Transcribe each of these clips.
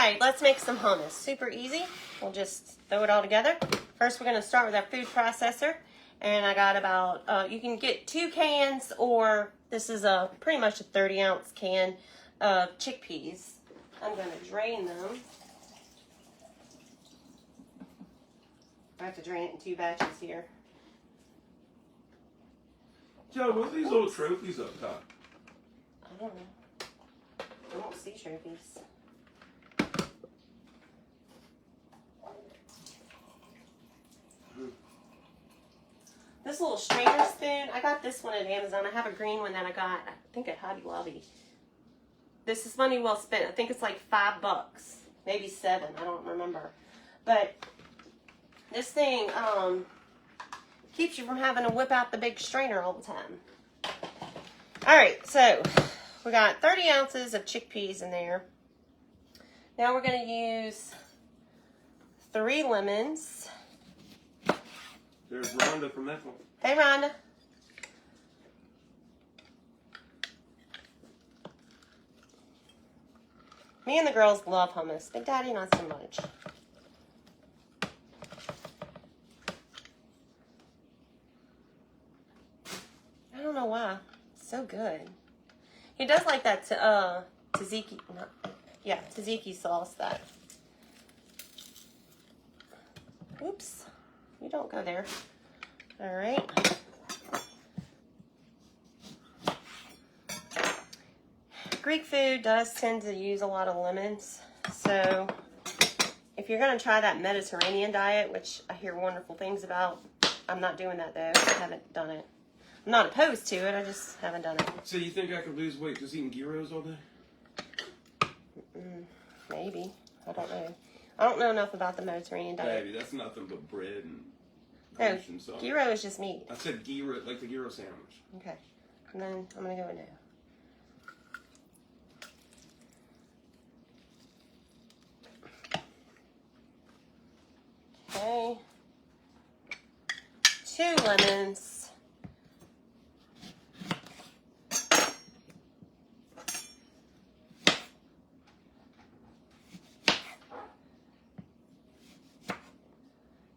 right, let's make some hummus. Super easy. We'll just throw it all together. First, we're going to start with our food processor. And I got about, you can get 2 cans, or this is pretty much a 30-ounce can of chickpeas. I'm going to drain them. I have to drain it in 2 batches here. Joe, what are these little trophies up top? I don't know. I don't see trophies. This little strainer spoon, I got this one at Amazon. I have a green one that I got, I think, at Hobby Lobby. This is money well spent. I think it's like $5, maybe 7. I don't remember. But this thing keeps you from having to whip out the big strainer all the time. All right, so we got 30 ounces of chickpeas in there. Now we're going to use 3 lemons. There's Rhonda from that one. Hey, Rhonda. Me and the girls love hummus. Big Daddy, not so much. I don't know why. It's so good. He does like that tzatziki. Tzatziki sauce. That. Oops. You don't go there. All right. Greek food does tend to use a lot of lemons. So if you're going to try that Mediterranean diet, which I hear wonderful things about, I'm not doing that though. I haven't done it. I'm not opposed to it. I just haven't done it. So you think I could lose weight just eating gyros all day? Maybe. I don't know. I don't know enough about the Mediterranean diet. Baby, that's nothing but bread and No, grease and salt. gyro is just meat. I said gyro, like the gyro sandwich. Okay. And then I'm going to go in now. Okay. 2 lemons.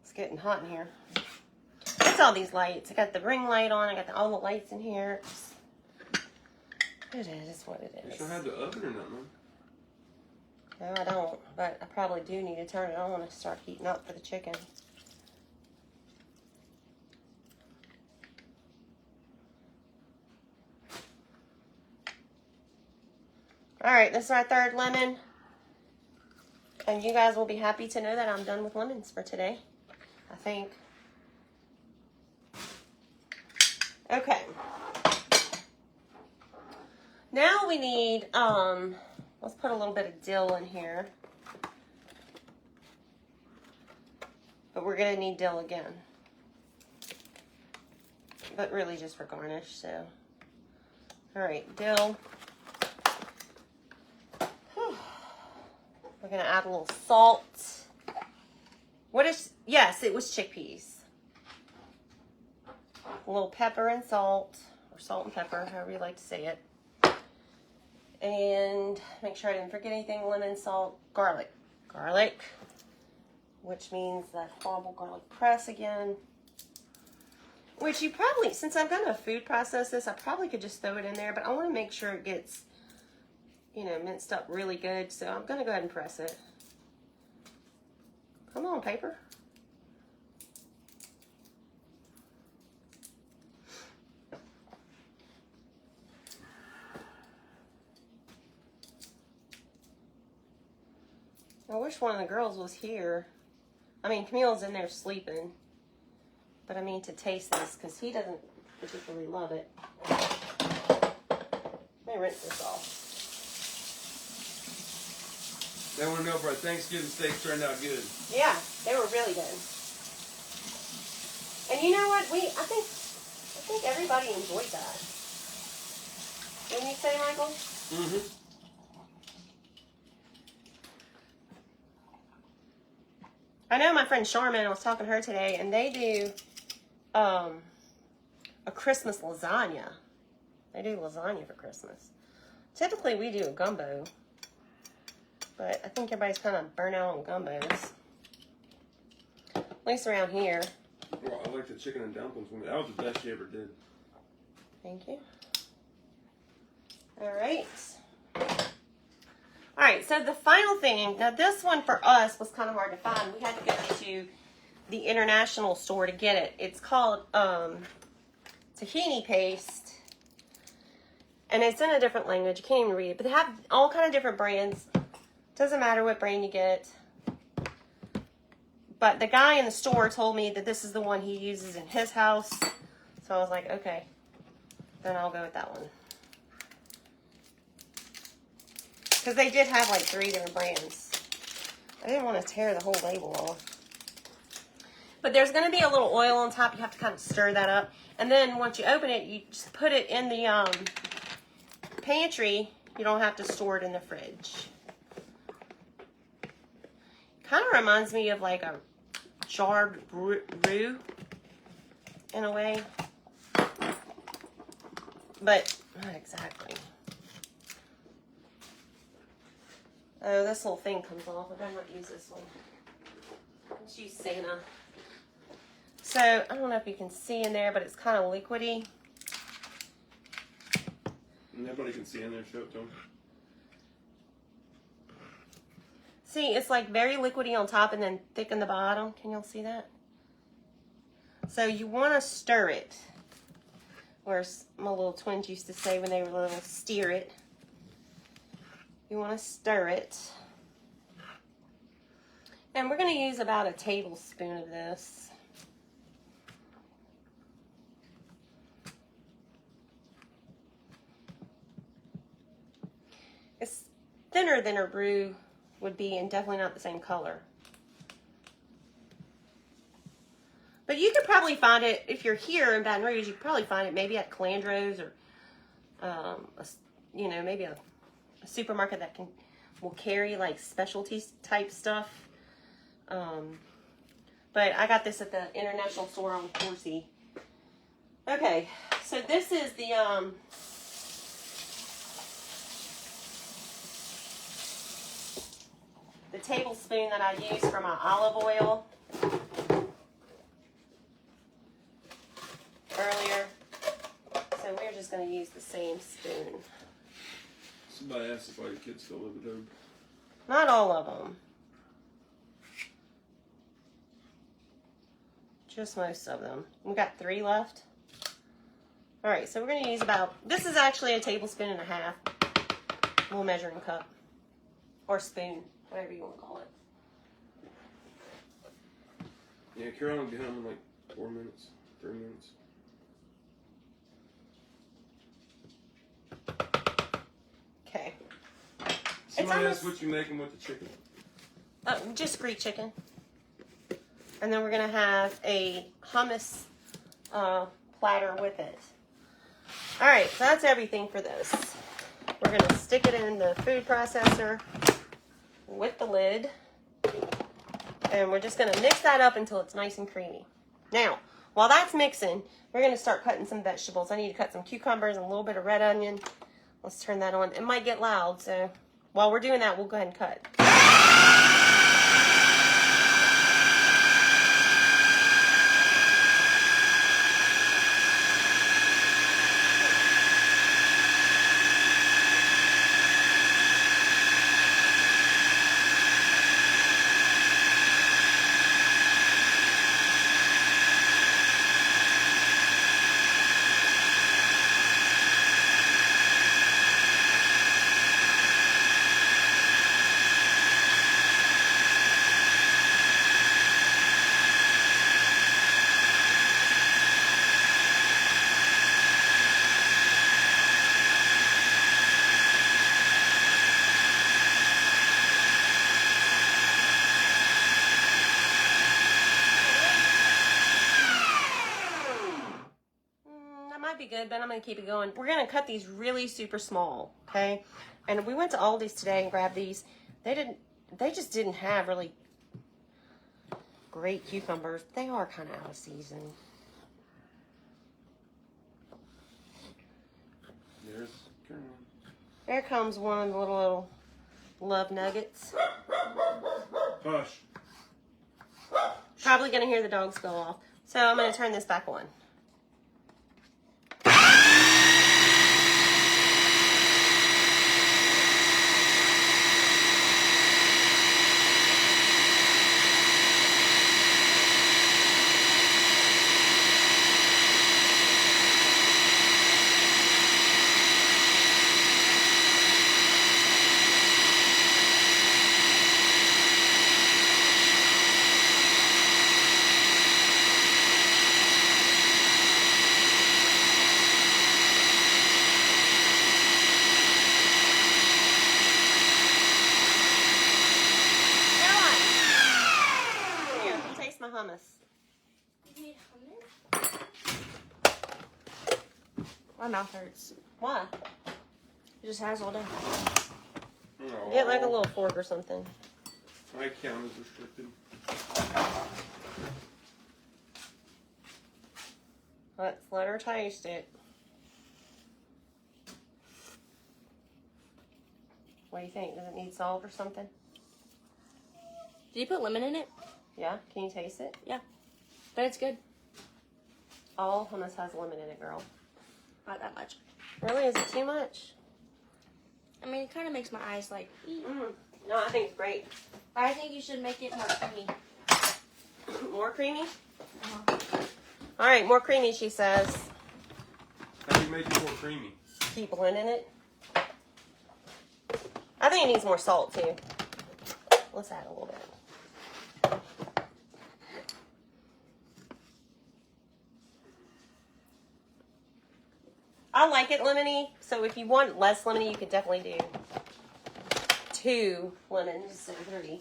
It's getting hot in here. What's all these lights? I got the ring light on. I got all the lights in here. It is what it You is. sure have the oven or nothing? No, I don't, but I probably do need to turn it on to start heating up for the chicken. All right, this is our 3rd lemon. And you guys will be happy to know that I'm done with lemons for today, I think. Okay. Now we need, let's put a little bit of dill in here. But we're going to need dill again. But really just for garnish, so. All right, dill. Whew. We're going to add a little salt. Yes, it was chickpeas. A little pepper and salt, or salt and pepper, however you like to say it. And make sure I didn't forget anything. Lemon, salt, garlic. Garlic, which means that horrible garlic press again. Which you probably, since I'm going to food process this, I probably could just throw it in there. But I want to make sure it gets, you know, minced up really good. So I'm going to go ahead and press it. Come on, paper. I wish one of the girls was here. I mean, Camille's in there sleeping. But I mean to taste this because he doesn't particularly love it. Let me rinse this off. They want to know if our Thanksgiving steaks turned out good. Yeah, they were really good. And you know what? I think everybody enjoyed that. Didn't you say, Michael? Mm-hmm. I know my friend Charmin, I was talking to her today, and they do a Christmas lasagna. They do lasagna for Christmas. Typically, we do a gumbo. But I think everybody's kind of burnt out on gumbos. At least around here. Well, I like the chicken and dumplings one. That was the best she ever did. Thank you. All right. All right, so the final thing, now this one for us was kind of hard to find. We had to go to the international store to get it. It's called tahini paste. And it's in a different language. You can't even read it. But they have all kind of different brands. Doesn't matter what brand you get. But the guy in the store told me that this is the one he uses in his house. So I was like, okay, then I'll go with that one. Because they did have like 3 different brands. I didn't want to tear the whole label off. But there's going to be a little oil on top. You have to kind of stir that up. And then once you open it, you just put it in the pantry. You don't have to store it in the fridge. Kind of reminds me of like a jarred roux in a way. But not exactly. Oh, this little thing comes off. I better not use this one. Let's use Santa. So, I don't know if you can see in there, but it's kind of liquidy. Nobody can see in there. Show it to them. See, it's like very liquidy on top and then thick in the bottom. Can y'all see that? So, you want to stir it. Or my little twins used to say when they were little, steer it. You want to stir it. And we're going to use about a tablespoon of this. It's thinner than a roux would be and definitely not the same color. But you could probably find it, if you're here in Baton Rouge, you could probably find it maybe at Calandro's or, you know, maybe a supermarket that will carry like specialty type stuff. But I got this at the international store on Coursey. Okay, so this is the tablespoon that I use for my olive oil earlier. So we're just going to use the same spoon. Somebody asked if all your kids still live at home. Not all of them. Just most of them. We got 3 left. All right, so we're going to use about, this is actually a tablespoon and a half. A little measuring cup. Or spoon, whatever you want to call it. Yeah, Carol will be home in like 4 minutes, 3 minutes. Okay. Somebody asked what you making with the chicken. Just Greek chicken. And then we're going to have a hummus platter with it. All right, so that's everything for this. We're going to stick it in the food processor with the lid. And we're just going to mix that up until it's nice and creamy. Now, while that's mixing, we're going to start cutting some vegetables. I need to cut some cucumbers and a little bit of red onion. Let's turn that on. It might get loud, so while we're doing that, we'll go ahead and cut. Good, but I'm going to keep it going. We're going to cut these really super small, okay? And we went to Aldi's today and grabbed these. They just didn't have really great cucumbers. They are kind of out of season. There's Caroline. There comes one little Love nuggets. Hush. Probably gonna hear the dogs go off. So I'm gonna turn this back on. My hummus. You need hummus? My mouth hurts. Why? It just has all day. Oh, Get like a little fork or something. my account is restricted. Let's let her taste it. What do you think? Does it need salt or something? Did you put lemon in it? Yeah? Can you taste it? Yeah. But it's good. All hummus has lemon in it, girl. Not that much. Really? Is it too much? I mean, it kind of makes my eyes like, No, I think it's great. I think you should make it more creamy. More creamy? Uh-huh. All right, more creamy, she says. How do you make it more creamy? Keep blending it. I think it needs more salt, too. Let's add a little bit. I like it lemony, so if you want less lemony, you could definitely do 2 lemons instead of 3.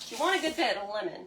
You want a good bit of lemon.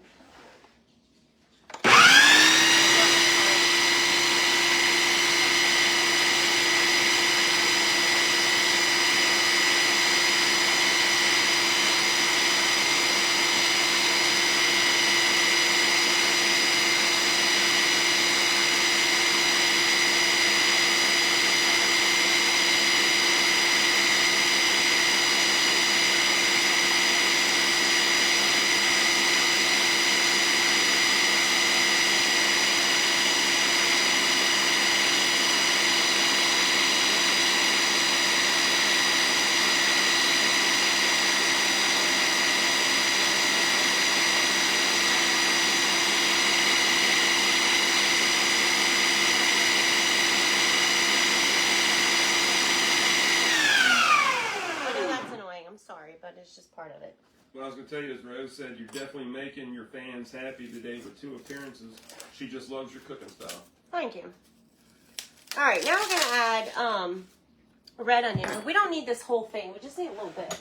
But it's just part of it. What I was going to tell you is Rose said you're definitely making your fans happy today with 2 appearances. She just loves your cooking style. Thank you. All right, now we're going to add red onion. But we don't need this whole thing. We just need a little bit.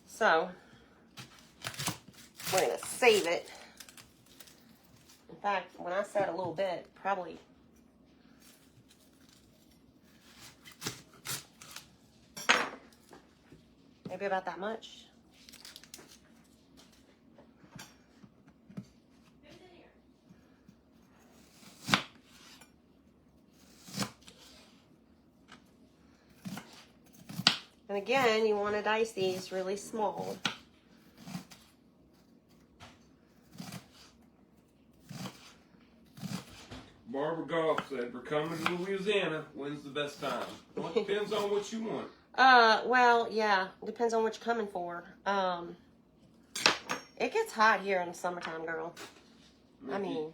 So, we're going to save it. In fact, when I said a little bit, probably... maybe about that much. And again, you want to dice these really small. Barbara Goff said, we're coming to Louisiana. When's the best time? Well, it depends on what you want. Well, yeah. Depends on what you're coming for. It gets hot here in the summertime, girl. I mean,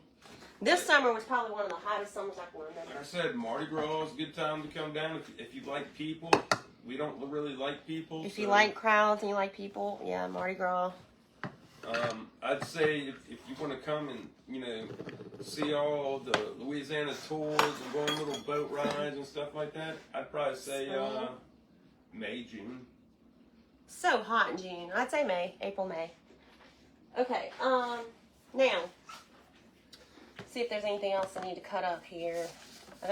this summer was probably one of the hottest summers I can remember. Like I said, Mardi Gras is a good time to come down if you like people. We don't really like people. If you like crowds and you like people, yeah, Mardi Gras. I'd say if you want to come and, you know, see all the Louisiana tours and go on little boat rides and stuff like that, I'd probably say May, June. So hot in June. I'd say May, April, May. Okay, now, see if there's anything else I need to cut up here.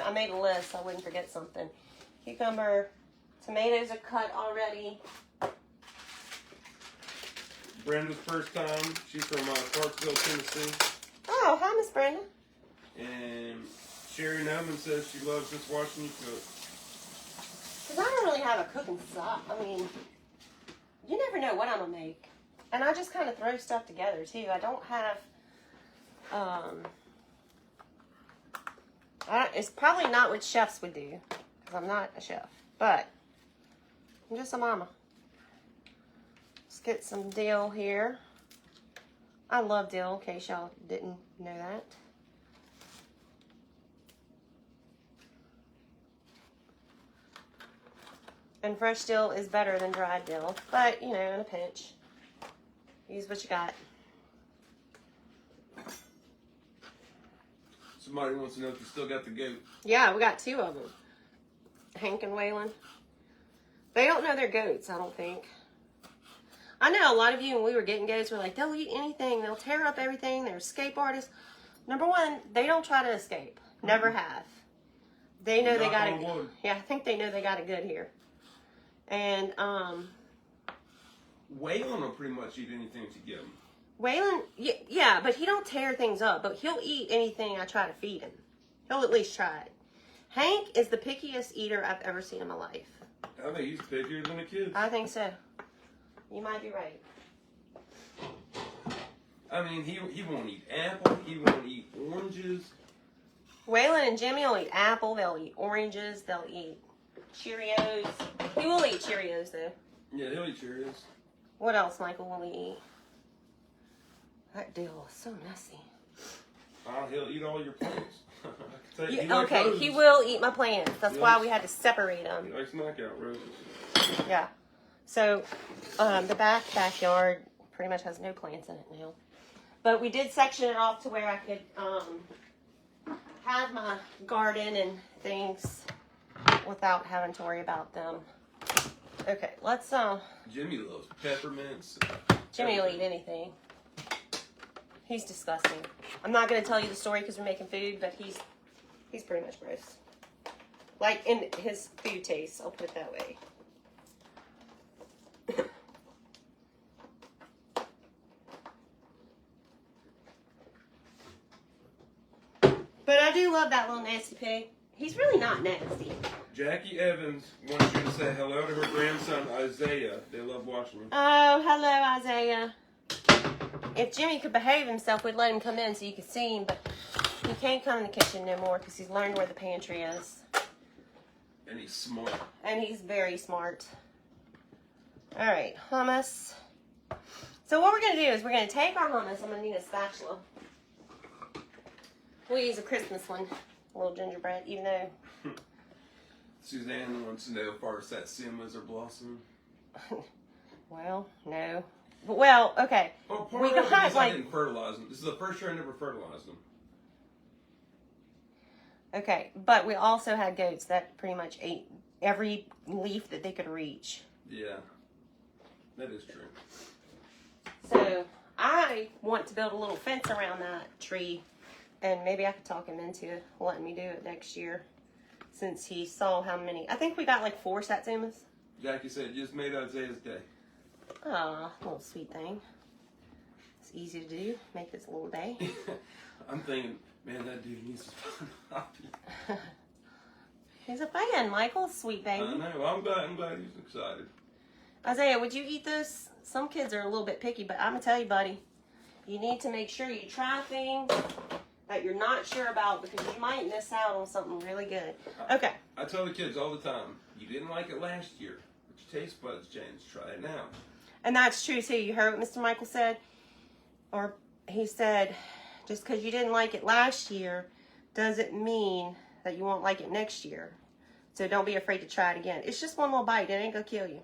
I made a list so I wouldn't forget something. Cucumber, tomatoes are cut already. Brenda's first time. She's from Clarksville, Tennessee. Oh, hi, Miss Brenda. And Sherry Noman says she loves just watching you cook. Because I don't really have a cooking style. I mean, you never know what I'm gonna make. And I just kind of throw stuff together too. I don't have, it's probably not what chefs would do, because I'm not a chef, but I'm just a mama. Let's get some dill here. I love dill, in case y'all didn't know that. And fresh dill is better than dried dill, but you know, in a pinch, use what you got. Somebody wants to know if you still got the goat. Yeah, we got 2 of them. Hank and Waylon. They don't know they're goats, I don't think. I know a lot of you, when we were getting goats, were like, they'll eat anything. They'll tear up everything. They're escape artists. Number one, they don't try to escape. Never have. They know they got it. Yeah, I think they know they got it good here. And, Waylon will pretty much eat anything that you give him. Waylon, yeah, but he don't tear things up. But he'll eat anything I try to feed him. He'll at least try it. Hank is the pickiest eater I've ever seen in my life. I think he's pickier than the kids. I think so. You might be right. I mean, he won't eat apple. He won't eat oranges. Waylon and Jimmy will eat apple. They'll eat oranges. They'll eat Cheerios. He will eat Cheerios, though. Yeah, he'll eat Cheerios. What else, Michael, will he eat? That dill is so messy. He'll eat all your plants. Okay, he will eat my plants. That's why we had to separate them. He likes knockout roses. Yeah. So, the backyard pretty much has no plants in it now. But we did section it off to where I could have my garden and things without having to worry about them. Okay, let's Jimmy loves peppermints. Jimmy will eat anything. He's disgusting. I'm not going to tell you the story because we're making food, but he's pretty much gross. Like, in his food taste, I'll put it that way. But I do love that little nasty pig. He's really not nasty. Jackie Evans wants you to say hello to her grandson, Isaiah. They love watching him. Oh, hello, Isaiah. If Jimmy could behave himself, we'd let him come in so you could see him, but he can't come in the kitchen no more because he's learned where the pantry is. And he's smart. And he's very smart. All right, hummus. So what we're going to do is we're going to take our hummus. I'm going to need a spatula. We'll use a Christmas one, a little gingerbread, even though... Suzanne wants to know if our satsumas are blossoming. Well, no. Well, okay. Well, We got, I like... didn't fertilize them. This is the first year I never fertilized them. Okay, but we also had goats that pretty much ate every leaf that they could reach. Yeah, that is true. So I want to build a little fence around that tree, and maybe I could talk him into letting me do it next year, since he saw how many. I think we got like 4 satsumas. Jackie said, just made Isaiah's day. Aw, little sweet thing. It's easy to do. Make this a little day. I'm thinking, man, that dude needs to find a hobby. He's a fan, Michael. Sweet baby. I know. I'm glad he's excited. Isaiah, would you eat this? Some kids are a little bit picky, but I'm going to tell you, buddy, you need to make sure you try things that you're not sure about, because you might miss out on something really good. Okay. I tell the kids all the time, you didn't like it last year, but your taste buds changed. Try it now. And that's true, too. You heard what Mr. Michael said? Or he said, just because you didn't like it last year doesn't mean that you won't like it next year. So don't be afraid to try it again. It's just one little bite. It ain't going to kill you.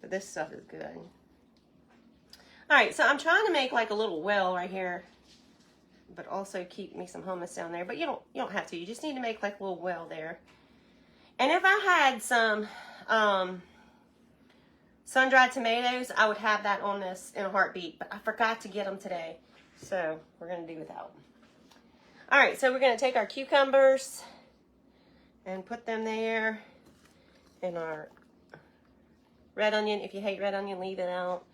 But this stuff is good. All right, so I'm trying to make like a little well right here, but also keep me some hummus down there. But you don't have to. You just need to make like a little well there. And if I had some sun-dried tomatoes, I would have that on this in a heartbeat. But I forgot to get them today, so we're going to do without. All right, so we're going to take our cucumbers and put them there, and our red onion. If you hate red onion, leave it out.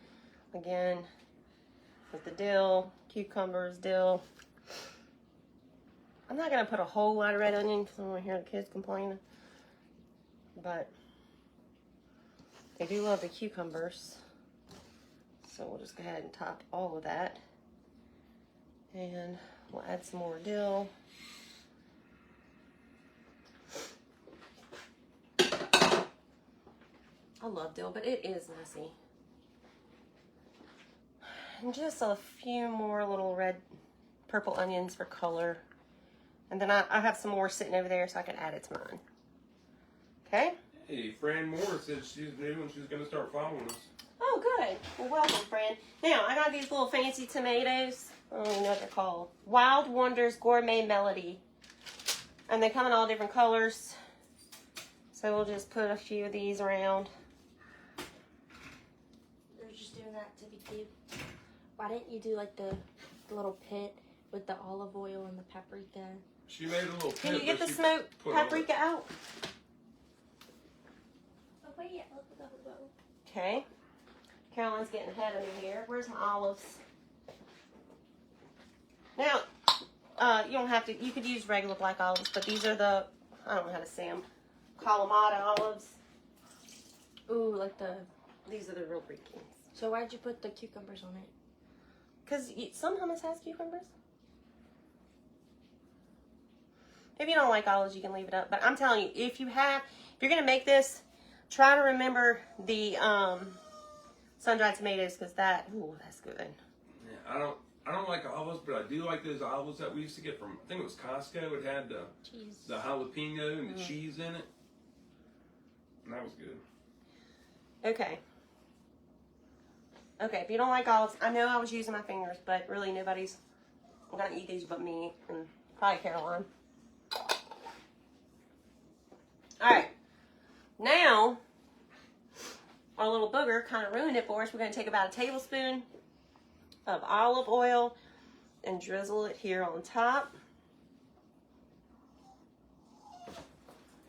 Again, with the dill, cucumbers, dill. I'm not going to put a whole lot of red onion because I don't want to hear the kids complaining. But They do love the cucumbers. So we'll just go ahead and top all of that. And we'll add some more dill. I love dill, but it is messy. And just a few more little red, purple onions for color. And then I have some more sitting over there so I can add it to mine. Okay? Hey, Fran Moore said she's new and she's going to start following us. Oh, good. Well, welcome, friend. Now, I got these little fancy tomatoes. I don't even know what they're called. Wild Wonders Gourmet Melody. And they come in all different colors. So we'll just put a few of these around. They're just doing that to be cute. Why didn't you do like the little pit with the olive oil and the paprika? She made a little pit. Can you get but the she smoked put paprika out? Oh, wait, yeah. Okay. Caroline's getting ahead of me here. Where's my olives? Now, you don't have to, you could use regular black olives, but these are the, I don't know how to say them, Kalamata olives. Ooh, like these are the real Greek ones. So why'd you put the cucumbers on it? Because some hummus has cucumbers. If you don't like olives, you can leave it up. But I'm telling you, if you're going to make this, try to remember the sun-dried tomatoes because that's good. Yeah, I don't like olives, but I do like those olives that we used to get from, I think it was Costco. It had the jalapeno and the cheese in it. And that was good. Okay. Okay, if you don't like olives, I know I was using my fingers, but really nobody's going to eat these but me and probably Caroline. Alright. Now, our little booger kind of ruined it for us. We're going to take about a tablespoon of olive oil and drizzle it here on top.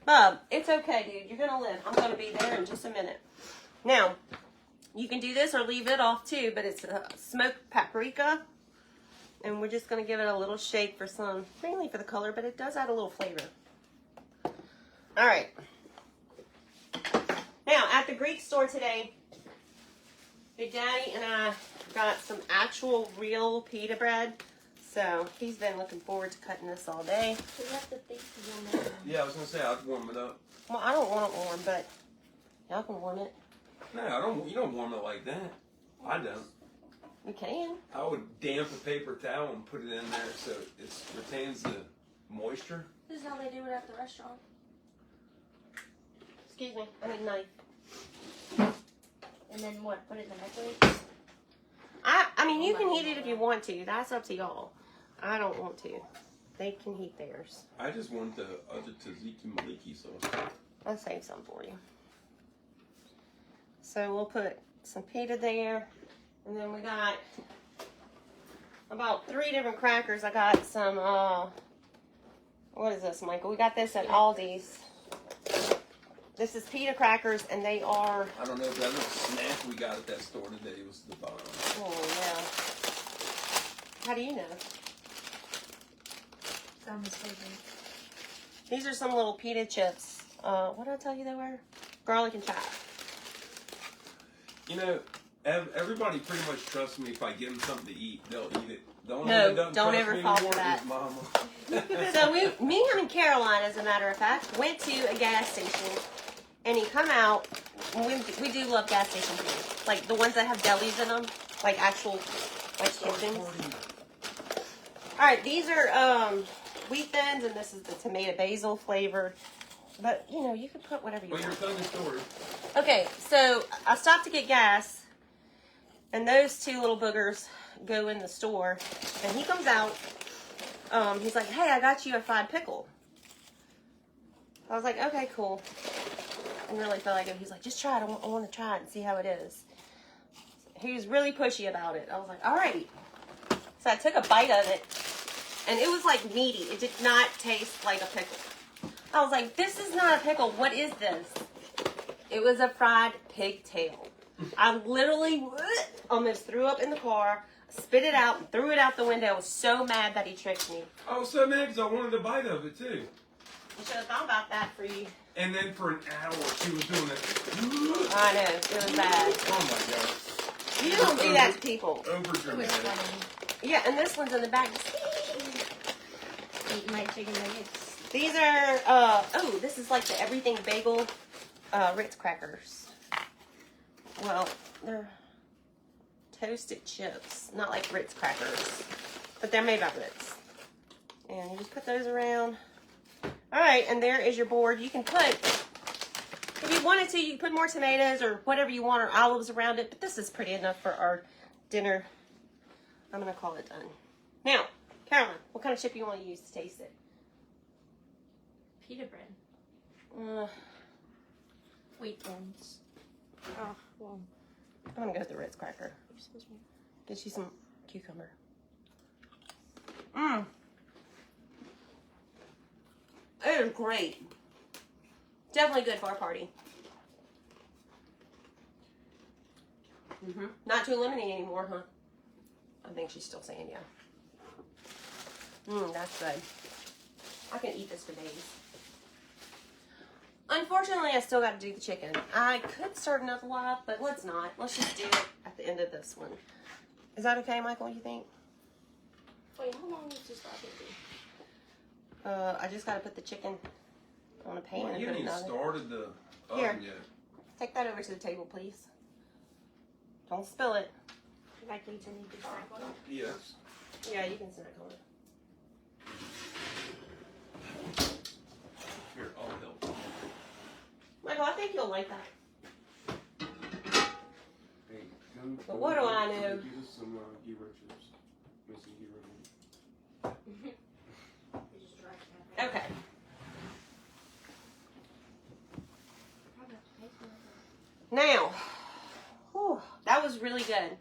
Bub, it's okay, dude. You're going to live. I'm going to be there in just a minute. Now, you can do this or leave it off too, but it's smoked paprika. And we're just going to give it a little shake for some, mainly for the color, but it does add a little flavor. All right. Now, at the Greek store today, Big Daddy and I got some actual real pita bread. So he's been looking forward to cutting this all day. So you have to think you want it. Yeah, I was going to say, I'd warm it up. Well, I don't want it warm, but y'all can warm it. No, you don't warm it like that. I don't. You can. I would damp a paper towel and put it in there so it retains the moisture. This is how they do it at the restaurant. Excuse me, I need a knife. And then what? Put it in the microwave? I mean, you can heat it if you want to. That's up to y'all. I don't want to. They can heat theirs. I just want the other tzatziki maliki sauce. I'll save some for you. So we'll put some pita there. And then we got about 3 different crackers. I got some, what is this, Michael? We got this at Aldi's. This is pita crackers, and they are... I don't know if that little snack we got at that store today was the bomb. Oh, yeah. How do you know? Sounds favorite. These are some little pita chips. What did I tell you they were? Garlic and chive. You know, everybody pretty much trusts me. If I give them something to eat, they'll eat it. The only No, one that doesn't don't trust ever me fall anymore for that. is Mama. So me and Caroline, as a matter of fact, went to a gas station, and he come out. We do love gas station food, like the ones that have delis in them, like actual like kitchens. All right, these are wheat thins, and this is the tomato basil flavored. But you know, you can put whatever you Well, want. you're telling the story. Okay, so I stopped to get gas, and those 2 little boogers go in the store, and he comes out. He's like, "Hey, I got you a fried pickle." I was like, "Okay, cool." I really felt like it. He's like, "Just try it. I want to try it and see how it is." He was really pushy about it. I was like, "All right." So I took a bite of it, and it was like meaty. It did not taste like a pickle. I was like, "This is not a pickle. What is this?" It was a fried pigtail. I literally almost threw up in the car, spit it out, and threw it out the window. I was so mad that he tricked me. I was so mad because I wanted a bite of it too. You should have thought about that for you And then for an hour, she was doing it. I know, it was bad. Oh my god. You don't do that to people. Over dramatic. Yeah, and this one's in the back. Eat my chicken nuggets. These are, oh, this is like the everything bagel Ritz crackers. Well, they're toasted chips, not like Ritz crackers, but they're made by Ritz. And you just put those around. All right, and there is your board. You can put, if you wanted to, you can put more tomatoes or whatever you want, or olives around it, but this is pretty enough for our dinner. I'm gonna call it done. Now, Carolyn, what kind of chip you want to use to taste it? Pita bread. Wheat ones. Oh, well. I'm gonna go with the Ritz cracker. Get you some cucumber. Mmm. It is great. Definitely good for a party. Not too lemony anymore, huh? I think she's still saying yeah. That's good. I can eat this for days. Unfortunately, I still got to do the chicken. I could start another live, but let's not. Let's just do it at the end of this one. Is that okay, Michael, you think? Wait, how long is this lobby be? I just got to put the chicken on a pan. Well, and you put it haven't even in the oven. started the Here. oven yet. Take that over to the table, please. Don't spill it. If I continue to snack on it. Yes. Yeah, you can snack on it. Here, I'll help. Michael, I think you'll like that. Hey, But what do I know? Give us some gyro chips. Make some gyro. Okay. Now, whew, that was really good.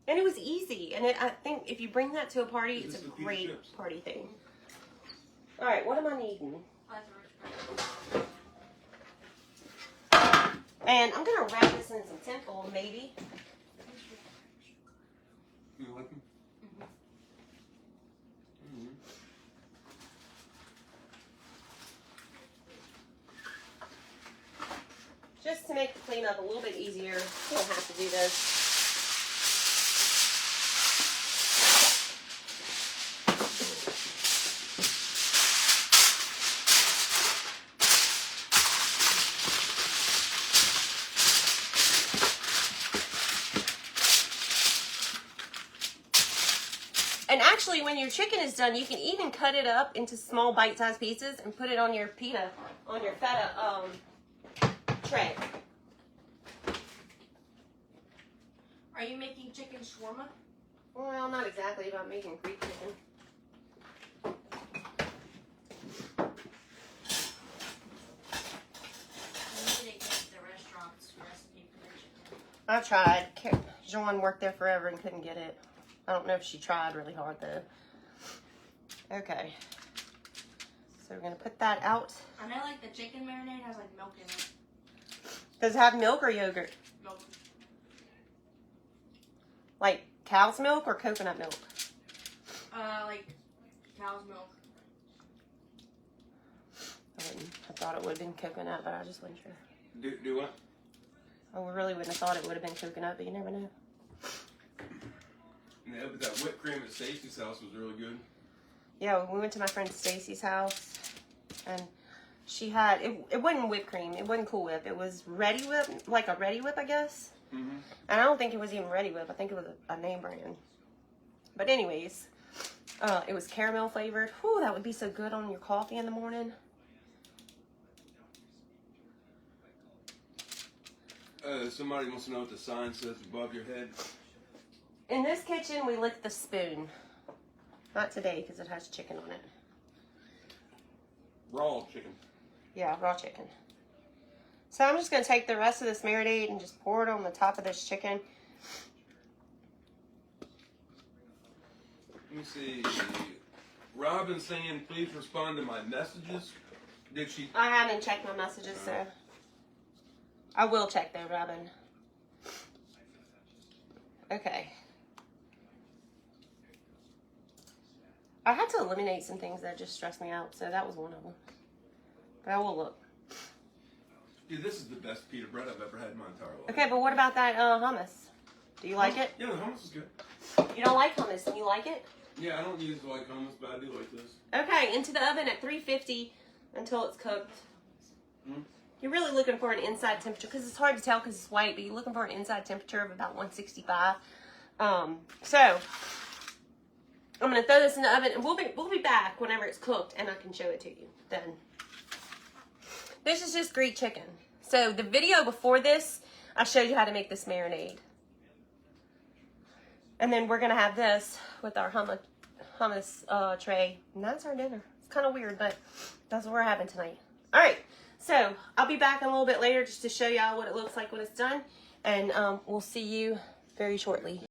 And it was easy. And I think if you bring that to a party, it's a great party thing. All right, what am I needing? And I'm going to wrap this in some tinfoil, maybe. You like them? Just to make the cleanup a little bit easier, you don't have to do this. And actually, when your chicken is done, you can even cut it up into small bite-sized pieces and put it on your pita, on your feta tray. Are you making chicken shawarma? Well, not exactly, but I'm making Greek chicken. I tried. Jean worked there forever and couldn't get it. I don't know if she tried really hard though. Okay. So we're gonna put that out. I know like the chicken marinade has like milk in it. Does it have milk or yogurt? Milk. Like cow's milk or coconut milk? Like cow's milk. I thought it would have been coconut, but I just wasn't sure. Do what? Oh, we really wouldn't have thought it would have been coconut, but you never know. Yeah, but that whipped cream at Stacy's house was really good. Yeah, we went to my friend Stacy's house, and she had, it wasn't whipped cream, it wasn't Cool Whip, it was Ready Whip, like a Ready Whip, I guess. Mm-hmm. And I don't think it was even Ready Whip, I think it was a name brand. But anyways, it was caramel flavored. Whew, that would be so good on your coffee in the morning. Somebody wants to know what the sign says above your head. In this kitchen, we lick the spoon. Not today, because it has chicken on it. Raw chicken. Yeah, raw chicken. So I'm just going to take the rest of this marinade and just pour it on the top of this chicken. Let me see. Robin saying, please respond to my messages. Did she? I haven't checked my messages, so I will check though, Robin. Okay. I had to eliminate some things that just stressed me out, so that was one of them. But I will look. Dude, this is the best pita bread I've ever had in my entire life. Okay, but what about that hummus? Do you like it? Yeah, the hummus is good. You don't like hummus, and you like it? Yeah, I don't usually like hummus, but I do like this. Okay, into the oven at 350 until it's cooked. Mm. You're really looking for an inside temperature, because it's hard to tell because it's white, but you're looking for an inside temperature of about 165. So I'm gonna throw this in the oven, and we'll be back whenever it's cooked, and I can show it to you then. This is just Greek chicken. So the video before this, I showed you how to make this marinade. And then we're gonna have this with our hummus tray, and that's our dinner. It's kind of weird, but that's what we're having tonight. All right, so I'll be back a little bit later just to show y'all what it looks like when it's done, and we'll see you very shortly.